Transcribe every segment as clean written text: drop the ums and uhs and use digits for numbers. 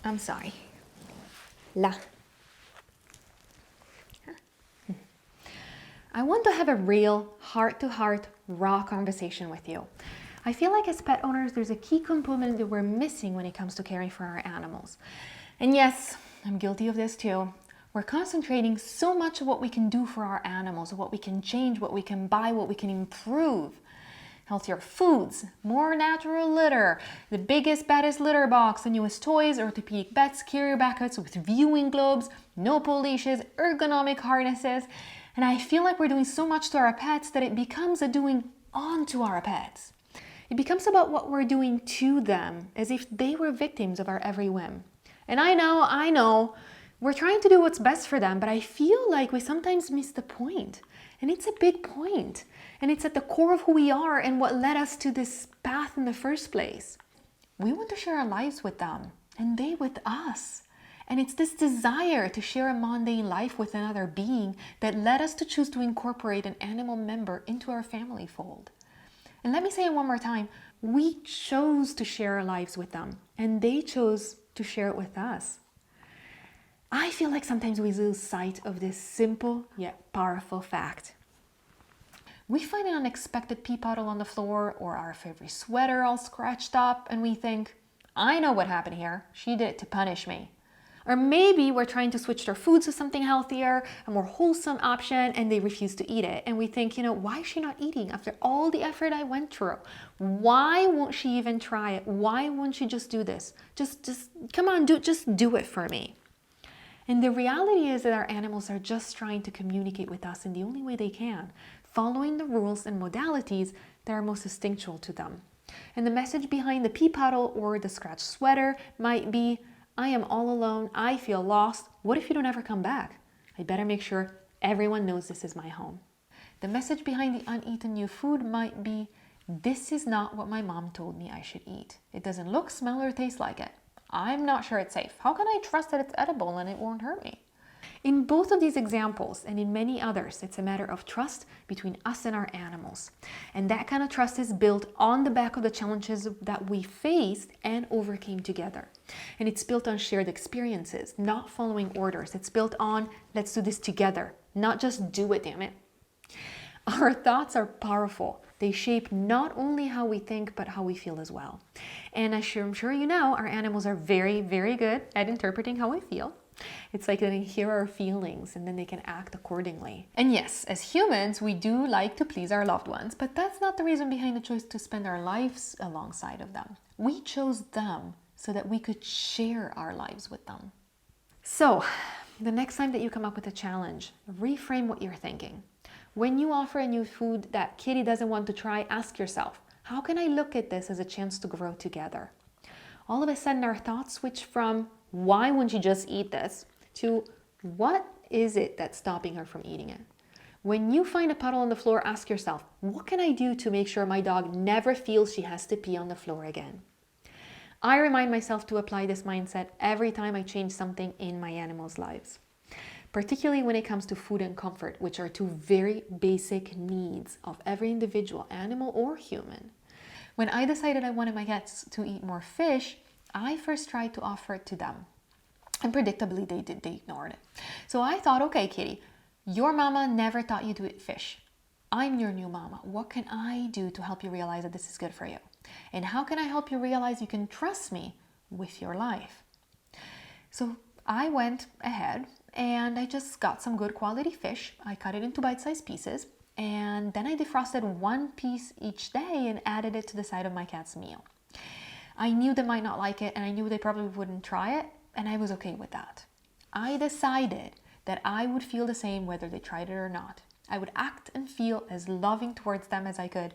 I'm sorry. La. I want to have a real heart-to-heart, raw conversation with you. I feel like as pet owners, there's a key component that we're missing when it comes to caring for our animals. And yes, I'm guilty of this too. We're concentrating so much of what we can do for our animals, what we can change, what we can buy, what we can improve. Healthier foods, more natural litter, the biggest, baddest litter box, the newest toys, orthopedic beds, carrier buckets with viewing globes, no pull leashes, ergonomic harnesses. And I feel like we're doing so much to our pets that it becomes a doing onto our pets. It becomes about what we're doing to them, as if they were victims of our every whim. And I know, we're trying to do what's best for them, but I feel like we sometimes miss the point. And it's a big point. And it's at the core of who we are and what led us to this path in the first place. We want to share our lives with them, and they with us. And it's this desire to share a mundane life with another being that led us to choose to incorporate an animal member into our family fold. And let me say it one more time, we chose to share our lives with them, and they chose to share it with us. I feel like sometimes we lose sight of this simple yet powerful fact. We find an unexpected pee puddle on the floor or our favorite sweater all scratched up, and we think, I know what happened here. She did it to punish me. Or maybe we're trying to switch their food to something healthier, a more wholesome option, and they refuse to eat it. And we think, why is she not eating after all the effort I went through? Why won't she even try it? Why won't she just do this? Just come on, just do it for me. And the reality is that our animals are just trying to communicate with us in the only way they can, following the rules and modalities that are most instinctual to them. And the message behind the pee puddle or the scratched sweater might be, I am all alone, I feel lost, what if you don't ever come back? I better make sure everyone knows this is my home. The message behind the uneaten new food might be, this is not what my mom told me I should eat. It doesn't look, smell, or taste like it. I'm not sure it's safe. How can I trust that it's edible and it won't hurt me? In both of these examples and in many others, it's a matter of trust between us and our animals. And that kind of trust is built on the back of the challenges that we faced and overcame together. And it's built on shared experiences, not following orders. It's built on, let's do this together, not just do it, damn it. Our thoughts are powerful. They shape not only how we think, but how we feel as well. And I'm sure you know, our animals are very, very good at interpreting how we feel. It's like they hear our feelings and then they can act accordingly. And yes, as humans, we do like to please our loved ones, but that's not the reason behind the choice to spend our lives alongside of them. We chose them so that we could share our lives with them. So, the next time that you come up with a challenge, reframe what you're thinking. When you offer a new food that Kitty doesn't want to try, ask yourself, how can I look at this as a chance to grow together? All of a sudden, our thoughts switch from, why wouldn't you just eat this? To, what is it that's stopping her from eating it? When you find a puddle on the floor, ask yourself, what can I do to make sure my dog never feels she has to pee on the floor again? I remind myself to apply this mindset every time I change something in my animals' lives, particularly when it comes to food and comfort, which are two very basic needs of every individual, animal or human. When I decided I wanted my cats to eat more fish, I first tried to offer it to them. And predictably, they ignored it. So I thought, okay, Kitty, your mama never taught you to eat fish. I'm your new mama. What can I do to help you realize that this is good for you? And how can I help you realize you can trust me with your life? So I went ahead and I just got some good quality fish. I cut it into bite-sized pieces. And then I defrosted one piece each day and added it to the side of my cat's meal. I knew they might not like it and I knew they probably wouldn't try it, and I was okay with that. I decided that I would feel the same whether they tried it or not. I would act and feel as loving towards them as I could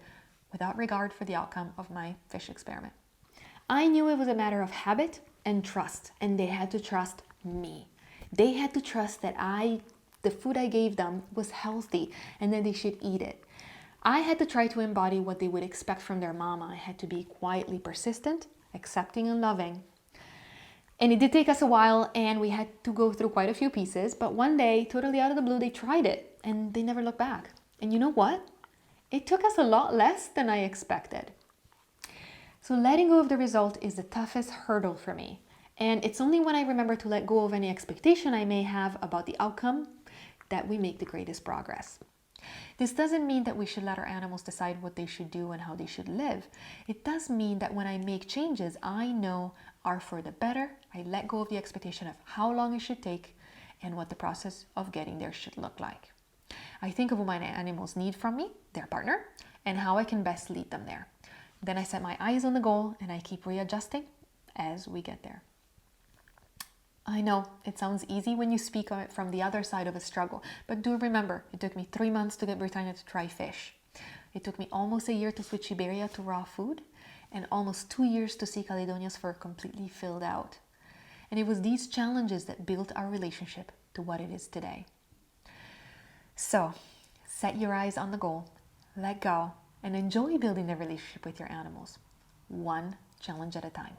without regard for the outcome of my fish experiment. I knew it was a matter of habit and trust, and they had to trust me. They had to trust that the food I gave them was healthy and that they should eat it. I had to try to embody what they would expect from their mama. I had to be quietly persistent, accepting and loving. And it did take us a while and we had to go through quite a few pieces, but one day, totally out of the blue, they tried it and they never looked back. And you know what? It took us a lot less than I expected. So letting go of the result is the toughest hurdle for me. And it's only when I remember to let go of any expectation I may have about the outcome that we make the greatest progress. This doesn't mean that we should let our animals decide what they should do and how they should live. It does mean that when I make changes I know are for the better, I let go of the expectation of how long it should take and what the process of getting there should look like. I think of what my animals need from me, their partner, and how I can best lead them there. Then I set my eyes on the goal and I keep readjusting as we get there. I know it sounds easy when you speak of it from the other side of a struggle, but do remember, it took me 3 months to get Britannia to try fish. It took me almost a year to switch Iberia to raw food, and almost 2 years to see Caledonia's fur completely filled out. And it was these challenges that built our relationship to what it is today. So, set your eyes on the goal, let go, and enjoy building the relationship with your animals, one challenge at a time.